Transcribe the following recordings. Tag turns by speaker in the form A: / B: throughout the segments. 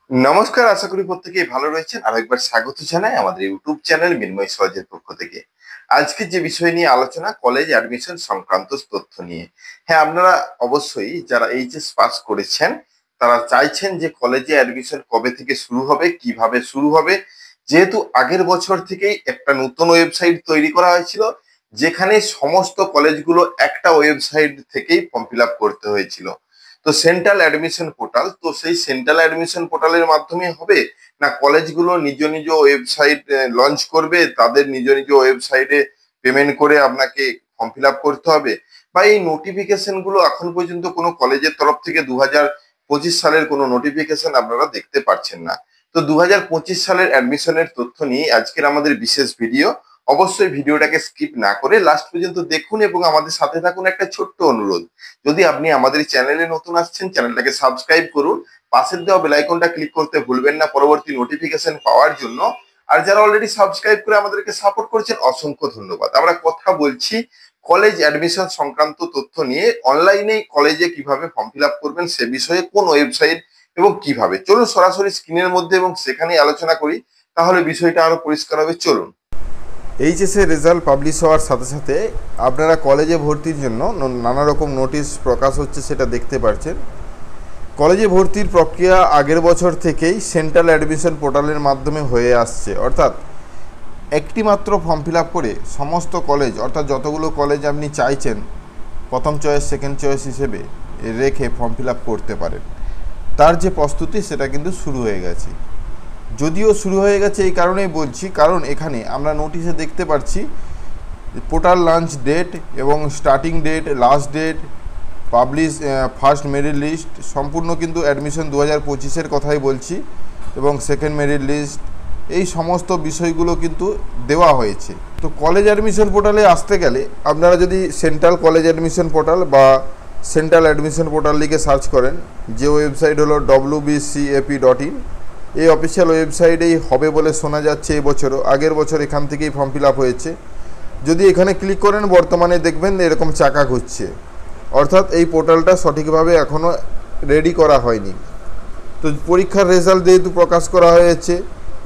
A: নমস্কার, আশা করি প্রত্যেকেই ভালো রয়েছেন। আরেকবার স্বাগত জানাই আমাদের ইউটিউব চ্যানেল মৃন্ময় সহজের পক্ষ থেকে। আজকে যে বিষয় নিয়ে আলোচনা, কলেজ অ্যাডমিশন সংক্রান্ত তথ্য নিয়ে। হ্যাঁ, আপনারা অবশ্যই যারা এইচএস পাস করেছেন তারা চাইছেন যে কলেজে অ্যাডমিশন কবে থেকে শুরু হবে, কিভাবে শুরু হবে। যেহেতু আগের বছর থেকেই একটা নতুন ওয়েবসাইট তৈরি করা হয়েছিল, যেখানে সমস্ত কলেজগুলো একটা ওয়েবসাইট থেকেই ফর্ম ফিল আপ করতে হয়েছিল। তো সেন্ট্রাল অ্যাডমিশন পোর্টাল, তো সেই সেন্ট্রাল অ্যাডমিশন পোর্টালের মাধ্যমে হবে, না কলেজগুলো নিজ নিজ ওয়েবসাইট লঞ্চ করবে, তাদের নিজ নিজ ওয়েবসাইটে পেমেন্ট করে আপনাকে ফর্ম ফিল আপ করতে হবে, বা এই নোটিফিকেশন গুলো এখন পর্যন্ত কোনো কলেজের তরফ থেকে 2025 সালের কোনো নোটিফিকেশন আপনারা দেখতে পাচ্ছেন না। তো 2025 সালের অ্যাডমিশনের তথ্য নিয়ে আজকের আমাদের বিশেষ ভিডিও। অবশ্যই ভিডিওটাকে স্কিপ না করে লাস্ট পর্যন্ত দেখুন এবং আমাদের সাথে থাকুন। একটা ছোট্ট অনুরোধ, যদি আপনি আমাদের চ্যানেলে নতুন আসছেন, চ্যানেলটাকে সাবস্ক্রাইব করুন, পাশের দেওয়া বেল আইকনটা ক্লিক করতে ভুলবেন না পরবর্তী নোটিফিকেশন পাওয়ার জন্য। আর যারা অলরেডি সাবস্ক্রাইব করে আমাদেরকে সাপোর্ট করছেন, অসংখ্য ধন্যবাদ। আমরা কথা বলছি কলেজ অ্যাডমিশন সংক্রান্ত তথ্য নিয়ে। অনলাইনে কলেজে কিভাবে ফর্ম ফিল আপ করবেন সে বিষয়ে, কোন ওয়েবসাইট এবং কিভাবে। চলুন সরাসরি স্ক্রিনের মধ্যে এবং সেখানেই আলোচনা করি, তাহলে বিষয়টা আরো পরিষ্কার হবে। চলুন। এইচএসের রেজাল্ট পাবলিশ হওয়ার সাথে সাথে আপনারা কলেজে ভর্তির জন্য নানা রকম নোটিশ প্রকাশ হচ্ছে, সেটা দেখতে পাচ্ছেন। কলেজে ভর্তির প্রক্রিয়া আগের বছর থেকেই সেন্ট্রাল অ্যাডমিশন পোর্টালের মাধ্যমে হয়ে আসছে, অর্থাৎ একটি মাত্র ফর্ম ফিল আপ করে সমস্ত কলেজ, অর্থাৎ যতগুলো কলেজ আপনি চাইছেন প্রথম চয়েস সেকেন্ড চয়েস হিসেবে রেখে ফর্ম ফিল আপ করতে পারেন। তার যে প্রস্তুতি সেটা কিন্তু শুরু হয়ে গেছে। যদিও শুরু হয়ে গেছে এই কারণেই বলছি, কারণ এখানে আমরা নোটিশে দেখতে পাচ্ছি পোর্টাল লঞ্চ ডেট এবং starting date, last date, publish first merit list, সম্পূর্ণ কিন্তু অ্যাডমিশন 2025-এর কথাই বলছি, এবং সেকেন্ড মেরিট লিস্ট, এই সমস্ত বিষয়গুলো কিন্তু দেওয়া হয়েছে। তো কলেজ অ্যাডমিশন পোর্টালে আসতে গেলে আপনারা যদি সেন্ট্রাল কলেজ অ্যাডমিশন পোর্টাল বা সেন্ট্রাল অ্যাডমিশন পোর্টাল লিখে সার্চ করেন, যে ওয়েবসাইট হলো wbcap.in, এই অফিসিয়াল ওয়েবসাইটেই হবে বলে শোনা যাচ্ছে। এবছরও আগের বছর এখান থেকেই ফর্ম ফিল আপ হয়েছে। যদি এখানে ক্লিক করেন বর্তমানে দেখবেন এরকম চাকা ঘুরছে, অর্থাৎ এই পোর্টালটা সঠিকভাবে এখনও রেডি করা হয়নি। তো পরীক্ষার রেজাল্ট যেহেতু প্রকাশ করা হয়েছে,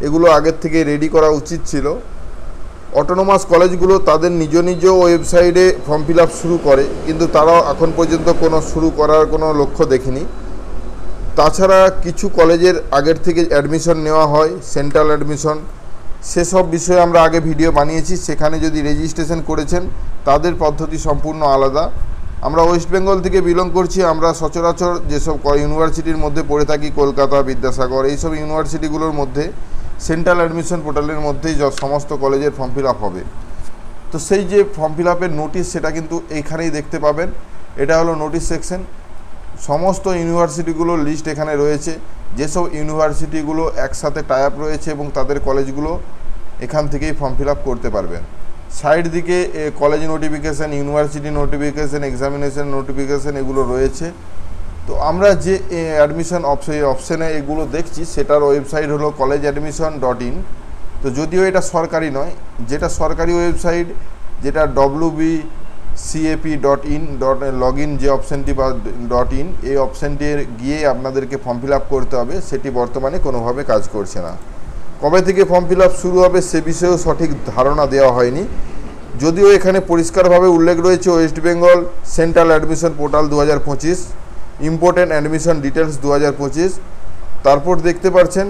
A: এগুলো আগের থেকে রেডি করা উচিত ছিল। অটোনোমাস কলেজগুলো তাদের নিজ নিজ ওয়েবসাইটে ফর্ম ফিল আপ শুরু করে, কিন্তু তারাও এখন পর্যন্ত কোনো শুরু করার কোনো লক্ষ্য দেখিনি। তাছাড়া কিছু কলেজের আগের থেকে অ্যাডমিশন নেওয়া হয়, সেন্ট্রাল অ্যাডমিশন, সেসব বিষয়ে আমরা আগে ভিডিও বানিয়েছি। সেখানে যদি রেজিস্ট্রেশন করেছেন তাদের পদ্ধতি সম্পূর্ণ আলাদা। আমরা ওয়েস্ট বেঙ্গল থেকে বিলং করছি, আমরা সচরাচর যেসব ইউনিভার্সিটির মধ্যে পড়ে থাকি, কলকাতা, বিদ্যাসাগর, এইসব ইউনিভার্সিটিগুলোর মধ্যে সেন্ট্রাল অ্যাডমিশন পোর্টালের মধ্যেই সমস্ত কলেজের ফর্ম ফিল আপ হবে। তো সেই যে ফর্ম ফিল আপের নোটিশ, সেটা কিন্তু এইখানেই দেখতে পাবেন। এটা হলো নোটিশ সেকশন। সমস্ত ইউনিভার্সিটিগুলোর লিস্ট এখানে রয়েছে, যেসব ইউনিভার্সিটিগুলো একসাথে টাই আপ রয়েছে এবং তাদের কলেজগুলো এখান থেকেই ফর্ম ফিল আপ করতে পারবেন। সাইড দিকে college notification, university notification, examination notification এগুলো রয়েছে। তো আমরা যে অ্যাডমিশন অপশানে এগুলো দেখছি, সেটার ওয়েবসাইট হলো collegeadmission.in। তো যদিও এটা সরকারি নয়, যেটা সরকারি ওয়েবসাইট, যেটা wbcap.in.login যে অপশানটি বা .in, এই অপশানটি গিয়ে আপনাদেরকে ফর্ম ফিল আপ করতে হবে। সেটি বর্তমানে কোনোভাবে কাজ করছে না। কবে থেকে ফর্ম ফিল আপ শুরু হবে সে বিষয়েও সঠিক ধারণা দেওয়া হয়নি, যদিও এখানে পরিষ্কারভাবে উল্লেখ রয়েছে West Bengal central admission portal 2025, important admission details 2025। তারপর দেখতে পাচ্ছেন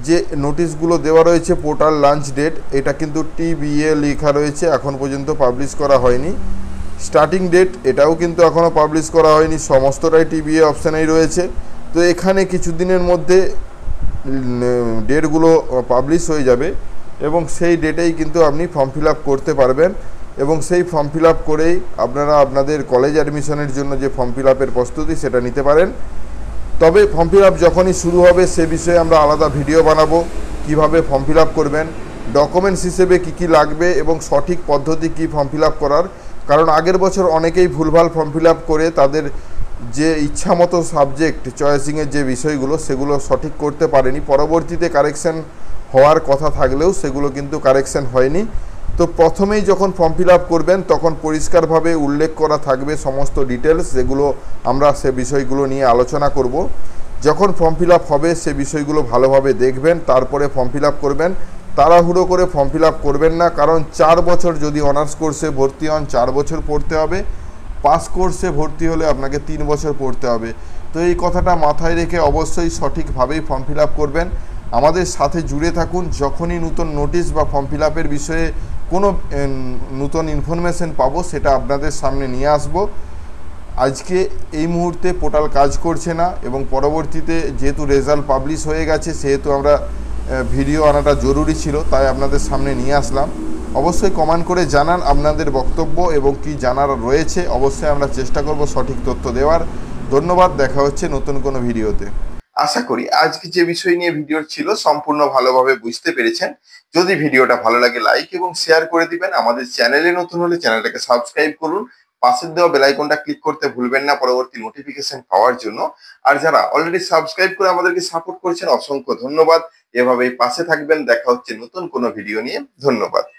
A: যে নোটিশগুলো দেওয়া রয়েছে, পোর্টাল লঞ্চ ডেট, এটা কিন্তু TBA লেখা রয়েছে, এখন পর্যন্ত পাবলিশ করা হয়নি। স্টার্টিং ডেট, এটাও কিন্তু এখনও পাবলিশ করা হয়নি, সমস্তটাই TBA অপশানেই রয়েছে। তো এখানে কিছুদিনের মধ্যে ডেটগুলো পাবলিশ হয়ে যাবে এবং সেই ডেটেই কিন্তু আপনি ফর্ম ফিল আপ করতে পারবেন, এবং সেই ফর্ম ফিল আপ করেই আপনারা আপনাদের কলেজ অ্যাডমিশনের জন্য যে ফর্ম ফিল আপের প্রস্তুতি সেটা নিতে পারেন। তবে ফর্ম ফিল আপ যখনই শুরু হবে সে বিষয়ে আমরা আলাদা ভিডিও বানাবো, কিভাবে ফর্ম ফিল আপ করবেন, ডকুমেন্টস হিসেবে কী কী লাগবে এবং সঠিক পদ্ধতি কী ফর্ম ফিল আপ করার। কারণ আগের বছর অনেকেই ভুলভাল ফর্ম ফিল আপ করে তাদের যে ইচ্ছামতো সাবজেক্ট চয়েসিংয়ের যে বিষয়গুলো সেগুলো সঠিক করতে পারেনি, পরবর্তীতে কারেকশন হওয়ার কথা থাকলেও সেগুলো কিন্তু কারেকশন হয়নি। তো প্রথমেই যখন ফর্ম ফিল আপ করবেন তখন পরিষ্কারভাবে উল্লেখ করা থাকবে সমস্ত ডিটেলস, যেগুলো আমরা সে বিষয়গুলো নিয়ে আলোচনা করব।
B: যখন ফর্ম ফিল আপ হবে সে বিষয়গুলো ভালোভাবে দেখবেন, তারপরে ফর্ম ফিল আপ করবেন। তাড়াহুড়ো করে ফর্ম ফিল আপ করবেন না, কারণ 4 বছর যদি অনার্স কোর্সে ভর্তি হন 4 বছর পড়তে হবে, পাস কোর্সে ভর্তি হলে আপনাকে 3 বছর পড়তে হবে। তো এই কথাটা মাথায় রেখে অবশ্যই সঠিকভাবেই ফর্ম ফিল আপ করবেন। আমাদের সাথে জুড়ে থাকুন, যখনই নতুন নোটিশ বা ফর্ম ফিল আপের বিষয়ে কোনো নতুন ইনফরমেশন পাবো সেটা আপনাদের সামনে নিয়ে আসবো। আজকে এই মুহূর্তে পোর্টাল কাজ করছে না এবং পরবর্তীতে যেহেতু রেজাল্ট পাবলিশ হয়ে গেছে সেহেতু আমরা ভিডিও আনাটা জরুরি ছিল, তাই আপনাদের সামনে নিয়ে আসলাম। অবশ্যই কমেন্ট করে জানান আপনাদের বক্তব্য এবং কি জানার রয়েছে, অবশ্যই আমরা চেষ্টা করব সঠিক তথ্য দেওয়ার। ধন্যবাদ, দেখা হচ্ছে নতুন কোনো ভিডিওতে।
A: আশা করি আজকে যে বিষয় নিয়ে ভিডিও ছিল সম্পূর্ণ ভালোভাবে বুঝতে পেরেছেন। যদি ভিডিওটা ভালো লাগে লাইক এবং শেয়ার করে দিবেন। আমাদের চ্যানেলে নতুন হলে চ্যানেলটাকে সাবস্ক্রাইব করুন। পাশের দেওয়া বেল আইকনটা ক্লিক করতে ভুলবেন না পরবর্তী নোটিফিকেশন পাওয়ার জন্য। আর যারা অলরেডি সাবস্ক্রাইব করে আমাদেরকে সাপোর্ট করেছেন অসংখ্য ধন্যবাদ। এভাবেই পাশে থাকবেন। দেখা হচ্ছে নতুন কোনো ভিডিও নিয়ে। ধন্যবাদ।